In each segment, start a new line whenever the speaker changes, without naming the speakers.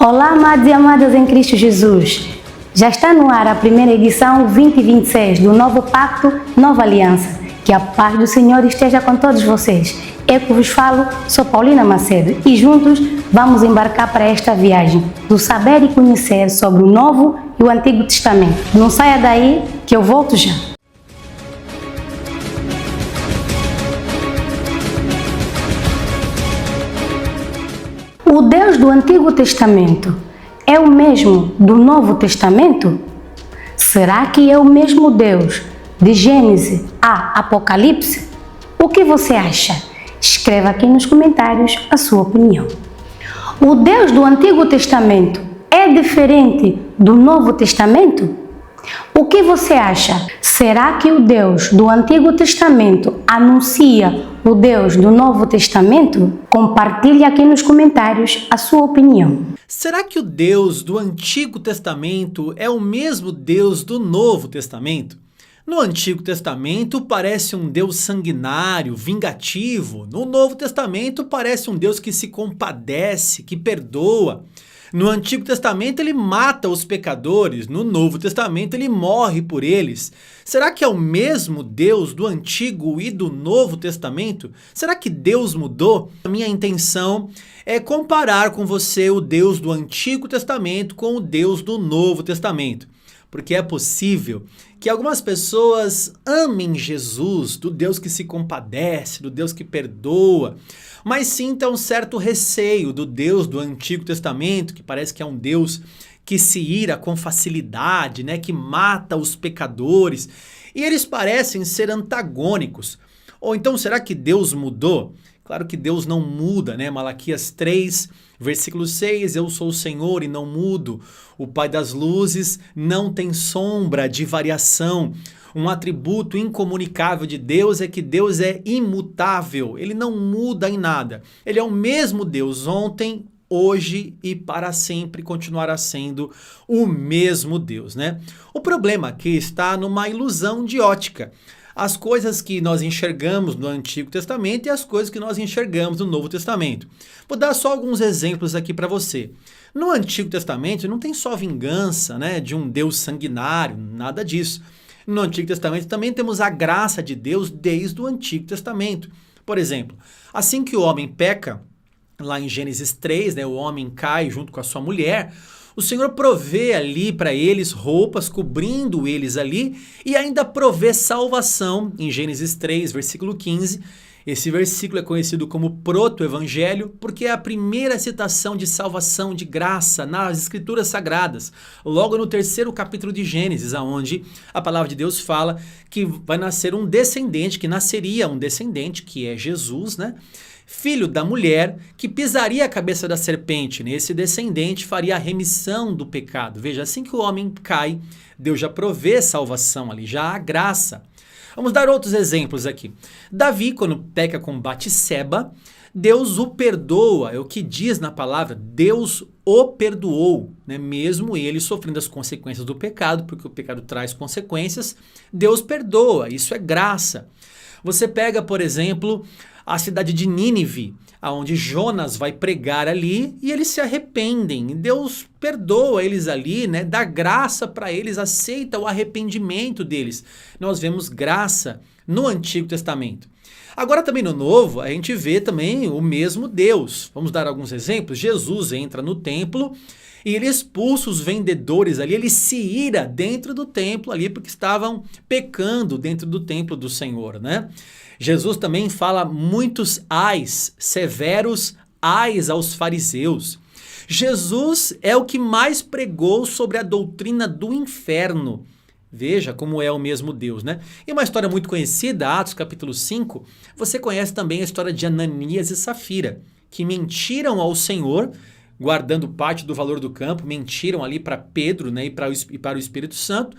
Olá, amados e amadas em Cristo Jesus. Já está no ar a primeira edição 2026 do Novo Pacto, Nova Aliança. Que a paz do Senhor esteja com todos vocês. Eu que vos falo, sou Paulina Macedo e juntos vamos embarcar para esta viagem do saber e conhecer sobre o Novo e o Antigo Testamento. Não saia daí que eu volto já. O Deus do Antigo Testamento é o mesmo do Novo Testamento? Será que é o mesmo Deus de Gênesis a Apocalipse? O que você acha? Escreva aqui nos comentários a sua opinião. O Deus do Antigo Testamento é diferente do Novo Testamento? O que você acha? Será que o Deus do Antigo Testamento anuncia o Deus do Novo Testamento? Compartilhe aqui nos comentários a sua opinião.
Será que o Deus do Antigo Testamento é o mesmo Deus do Novo Testamento? No Antigo Testamento parece um Deus sanguinário, vingativo. No Novo Testamento parece um Deus que se compadece, que perdoa. No Antigo Testamento ele mata os pecadores, no Novo Testamento ele morre por eles. Será que é o mesmo Deus do Antigo e do Novo Testamento? Será que Deus mudou? A minha intenção é comparar com você o Deus do Antigo Testamento com o Deus do Novo Testamento. Porque é possível que algumas pessoas amem Jesus, do Deus que se compadece, do Deus que perdoa, mas sintam um certo receio do Deus do Antigo Testamento, que parece que é um Deus que se ira com facilidade, né, que mata os pecadores, e eles parecem ser antagônicos. Ou então, será que Deus mudou? Claro que Deus não muda, né? Malaquias 3, versículo 6, eu sou o Senhor e não mudo. O Pai das luzes não tem sombra de variação. Um atributo incomunicável de Deus é que Deus é imutável. Ele não muda em nada. Ele é o mesmo Deus ontem, hoje e para sempre continuará sendo o mesmo Deus, né? O problema aqui está numa ilusão de ótica. As coisas que nós enxergamos no Antigo Testamento e as coisas que nós enxergamos no Novo Testamento. Vou dar só alguns exemplos aqui para você. No Antigo Testamento não tem só vingança, né, de um Deus sanguinário, nada disso. No Antigo Testamento também temos a graça de Deus desde o Antigo Testamento. Por exemplo, assim que o homem peca, lá em Gênesis 3, né, o homem cai junto com a sua mulher, o Senhor provê ali para eles roupas, cobrindo eles ali, e ainda provê salvação, em Gênesis 3, versículo 15. Esse versículo é conhecido como proto-evangelho, porque é a primeira citação de salvação, de graça, nas Escrituras Sagradas. Logo no terceiro capítulo de Gênesis, onde a palavra de Deus fala que vai nascer um descendente, que nasceria um descendente, que é Jesus, né? Filho da mulher, que pisaria a cabeça da serpente. Esse descendente faria a remissão do pecado. Veja, assim que o homem cai, Deus já provê salvação ali, já há graça. Vamos dar outros exemplos aqui. Davi, quando peca com Batseba, Deus o perdoa, é o que diz na palavra, Deus o perdoou, né? Mesmo ele sofrendo as consequências do pecado, porque o pecado traz consequências, Deus perdoa, isso é graça. Você pega, por exemplo, a cidade de Nínive, onde Jonas vai pregar ali e eles se arrependem. Deus perdoa eles ali, né? Dá graça para eles, aceita o arrependimento deles. Nós vemos graça no Antigo Testamento. Agora também no Novo, a gente vê também o mesmo Deus. Vamos dar alguns exemplos. Jesus entra no templo e ele expulsa os vendedores ali, ele se ira dentro do templo ali, porque estavam pecando dentro do templo do Senhor, né? Jesus também fala muitos ais, severos ais aos fariseus. Jesus é o que mais pregou sobre a doutrina do inferno. Veja como é o mesmo Deus, né? E uma história muito conhecida, Atos capítulo 5, você conhece também a história de Ananias e Safira, que mentiram ao Senhor, guardando parte do valor do campo, mentiram ali para Pedro, né, e para o Espírito Santo,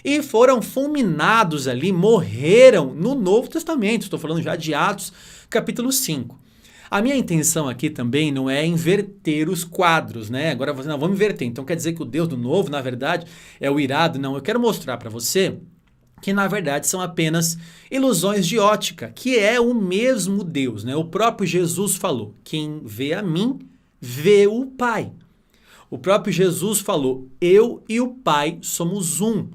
e foram fulminados ali, morreram no Novo Testamento. Estou falando já de Atos capítulo 5. A minha intenção aqui também não é inverter os quadros, né? Agora você, não, vamos inverter. Então quer dizer que o Deus do Novo, na verdade, é o irado? Não, eu quero mostrar para você que na verdade são apenas ilusões de ótica, que é o mesmo Deus, né? O próprio Jesus falou, quem vê a mim, vê o Pai. O próprio Jesus falou, eu e o Pai somos um.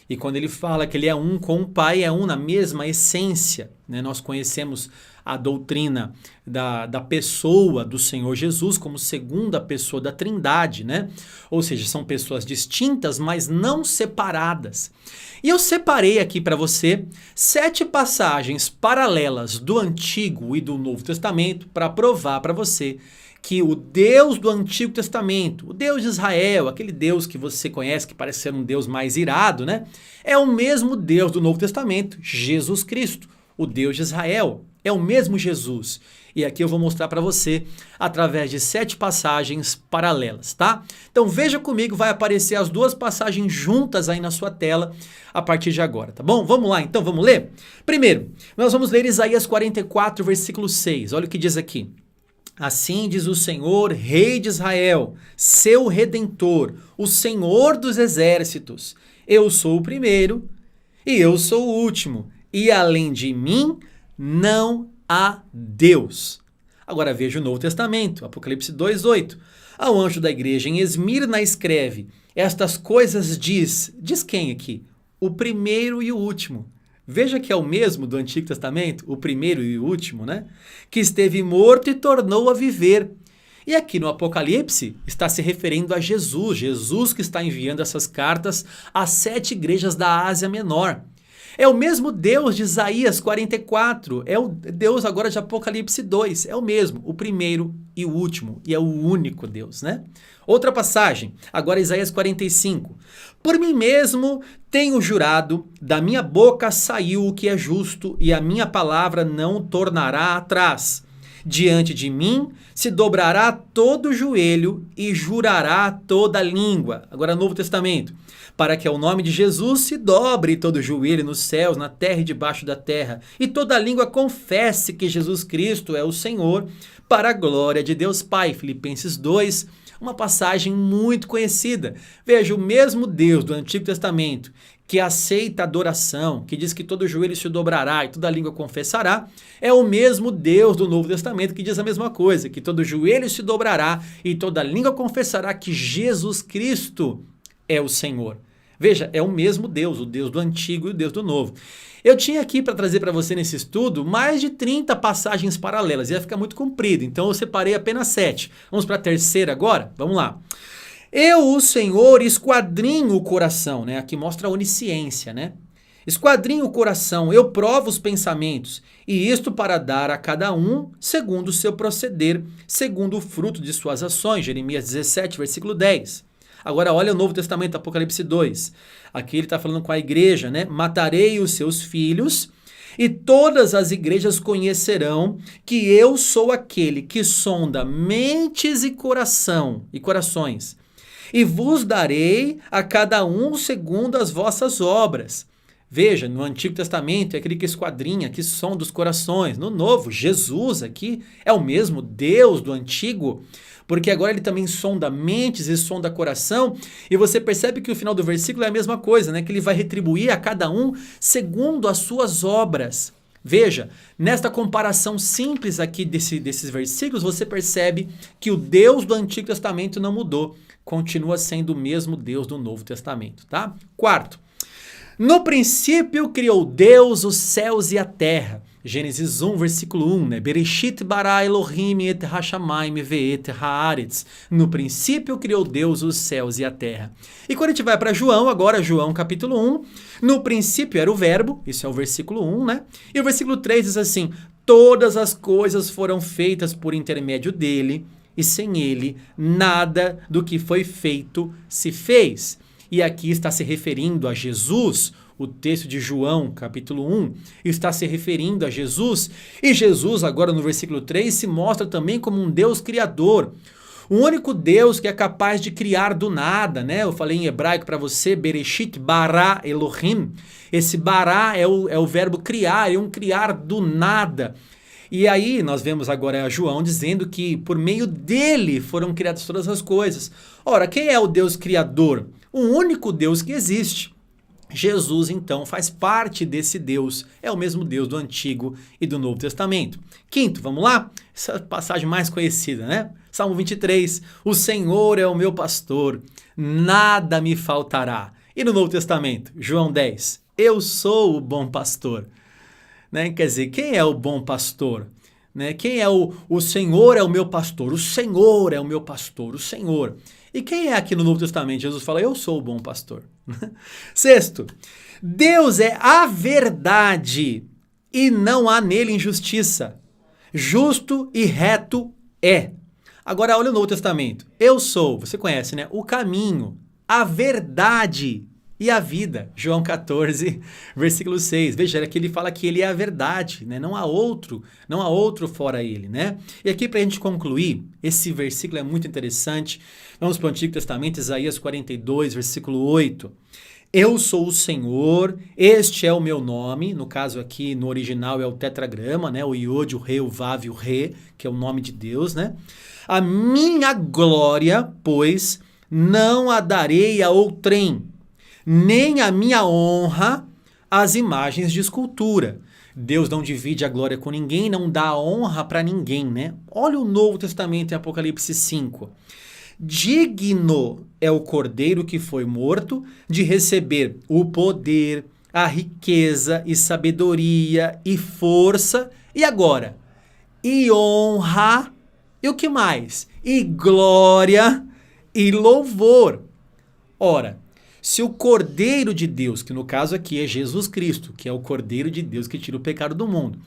E quando ele fala que ele é um com o Pai, é um na mesma essência, né? Nós conhecemos a doutrina da pessoa do Senhor Jesus como segunda pessoa da Trindade, né? Ou seja, são pessoas distintas, mas não separadas. E eu separei aqui para você 7 passagens paralelas do Antigo e do Novo Testamento para provar para você que o Deus do Antigo Testamento, o Deus de Israel, aquele Deus que você conhece, que parece ser um Deus mais irado, né? É o mesmo Deus do Novo Testamento, Jesus Cristo, o Deus de Israel. É o mesmo Jesus. E aqui eu vou mostrar para você através de 7 passagens paralelas, tá? Então veja comigo, vai aparecer as 2 passagens juntas aí na sua tela a partir de agora, tá bom? Vamos lá, então, vamos ler? Primeiro, nós vamos ler Isaías 44, versículo 6. Olha o que diz aqui. Assim diz o Senhor, Rei de Israel, seu Redentor, o Senhor dos exércitos. Eu sou o primeiro e eu sou o último, e além de mim não há Deus. Agora veja o Novo Testamento, Apocalipse 2:8. Ao anjo da igreja em Esmirna escreve, estas coisas diz quem aqui? O primeiro e o último. Veja que é o mesmo do Antigo Testamento, o primeiro e o último, né? Que esteve morto e tornou a viver. E aqui no Apocalipse está se referindo a Jesus, Jesus que está enviando essas cartas às 7 igrejas da Ásia Menor. É o mesmo Deus de Isaías 44, é o Deus agora de Apocalipse 2, é o mesmo, o primeiro e o último, e é o único Deus, né? Outra passagem, agora Isaías 45. Por mim mesmo tenho jurado, da minha boca saiu o que é justo, e a minha palavra não tornará atrás. Diante de mim se dobrará todo o joelho e jurará toda a língua. Agora Novo Testamento. Para que ao nome de Jesus se dobre todo o joelho nos céus, na terra e debaixo da terra, e toda língua confesse que Jesus Cristo é o Senhor, para a glória de Deus Pai. Filipenses 2, uma passagem muito conhecida. Veja, o mesmo Deus do Antigo Testamento, que aceita adoração, que diz que todo joelho se dobrará e toda língua confessará, é o mesmo Deus do Novo Testamento que diz a mesma coisa, que todo joelho se dobrará e toda língua confessará que Jesus Cristo é o Senhor. Veja, é o mesmo Deus, o Deus do Antigo e o Deus do Novo. Eu tinha aqui para trazer para você nesse estudo mais de 30 passagens paralelas, ia ficar muito comprido, então eu separei apenas 7. Vamos para a terceira agora? Vamos lá. Eu, o Senhor, esquadrinho o coração, né? Aqui mostra a onisciência, né? Esquadrinho o coração, eu provo os pensamentos, e isto para dar a cada um segundo o seu proceder, segundo o fruto de suas ações. Jeremias 17, versículo 10. Agora olha o Novo Testamento, Apocalipse 2. Aqui ele está falando com a igreja, né? Matarei os seus filhos e todas as igrejas conhecerão que eu sou aquele que sonda mentes e corações. E vos darei a cada um segundo as vossas obras. Veja, no Antigo Testamento é aquele que esquadrinha, que sonda os corações. No Novo, Jesus aqui é o mesmo Deus do Antigo, porque agora ele também sonda mentes e sonda coração, e você percebe que o final do versículo é a mesma coisa, né? Que ele vai retribuir a cada um segundo as suas obras. Veja, nesta comparação simples aqui desses versículos, você percebe que o Deus do Antigo Testamento não mudou, continua sendo o mesmo Deus do Novo Testamento, tá? Quarto, no princípio criou Deus os céus e a terra. Gênesis 1, versículo 1, né? Bereshit bara Elohim et hashamayim ve'et haaretz. No princípio criou Deus os céus e a terra. E quando a gente vai para João, agora João capítulo 1, no princípio era o verbo, isso é o versículo 1, né? E o versículo 3 diz assim, todas as coisas foram feitas por intermédio dele, e sem ele nada do que foi feito se fez. E aqui está se referindo a Jesus. O texto de João, capítulo 1, está se referindo a Jesus, e Jesus, agora no versículo 3, se mostra também como um Deus criador, o único Deus que é capaz de criar do nada, né? Eu falei em hebraico para você, Bereshit bara Elohim, esse bara é o verbo criar, é um criar do nada. E aí nós vemos agora João dizendo que por meio dele foram criadas todas as coisas. Ora, quem é o Deus criador? O único Deus que existe. Jesus, então, faz parte desse Deus, é o mesmo Deus do Antigo e do Novo Testamento. Quinto, vamos lá? Essa passagem mais conhecida, né? Salmo 23, o Senhor é o meu pastor, nada me faltará. E no Novo Testamento, João 10, eu sou o bom pastor. Né? Quer dizer, quem é o bom pastor? Né? Quem é o Senhor é o meu pastor, o Senhor é o meu pastor, o Senhor. E quem é aqui no Novo Testamento? Jesus fala, eu sou o bom pastor. Sexto, Deus é a verdade e não há nele injustiça. Justo e reto é. Agora olha o Novo Testamento. Eu sou, você conhece, né? O caminho, a verdade e a vida. João 14, versículo 6. Veja, aqui ele fala que ele é a verdade, né? Não há outro fora ele, né? E aqui para a gente concluir, esse versículo é muito interessante. Vamos para o Antigo Testamento, Isaías 42, versículo 8. Eu sou o Senhor, este é o meu nome. No caso aqui, no original é o tetragrama, né? O Iod, o Re, o Vav e o Re, que é o nome de Deus, né? A minha glória, pois, não a darei a outrem, nem a minha honra às imagens de escultura. Deus não divide a glória com ninguém, não dá honra para ninguém, né? Olha o Novo Testamento em Apocalipse 5. Digno é o cordeiro que foi morto de receber o poder, a riqueza e sabedoria e força. E agora? E honra, e o que mais? E glória e louvor. Ora, se o Cordeiro de Deus, que no caso aqui é Jesus Cristo, que é o Cordeiro de Deus que tira o pecado do mundo,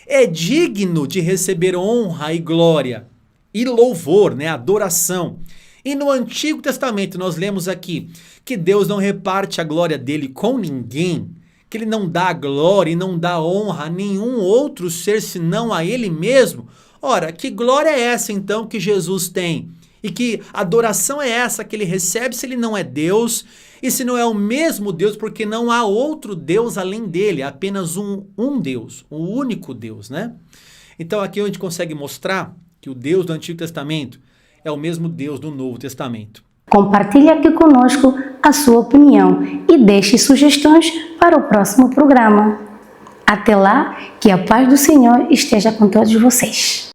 é digno de receber honra e glória e louvor, né, adoração. E no Antigo Testamento nós lemos aqui que Deus não reparte a glória dele com ninguém, que ele não dá glória e não dá honra a nenhum outro ser senão a ele mesmo. Ora, que glória é essa então que Jesus tem? E que adoração é essa que ele recebe se ele não é Deus e se não é o mesmo Deus, porque não há outro Deus além dele, apenas um Deus, um único Deus, né? Então aqui a gente consegue mostrar que o Deus do Antigo Testamento é o mesmo Deus do Novo Testamento.
Compartilhe aqui conosco a sua opinião e deixe sugestões para o próximo programa. Até lá, que a paz do Senhor esteja com todos vocês.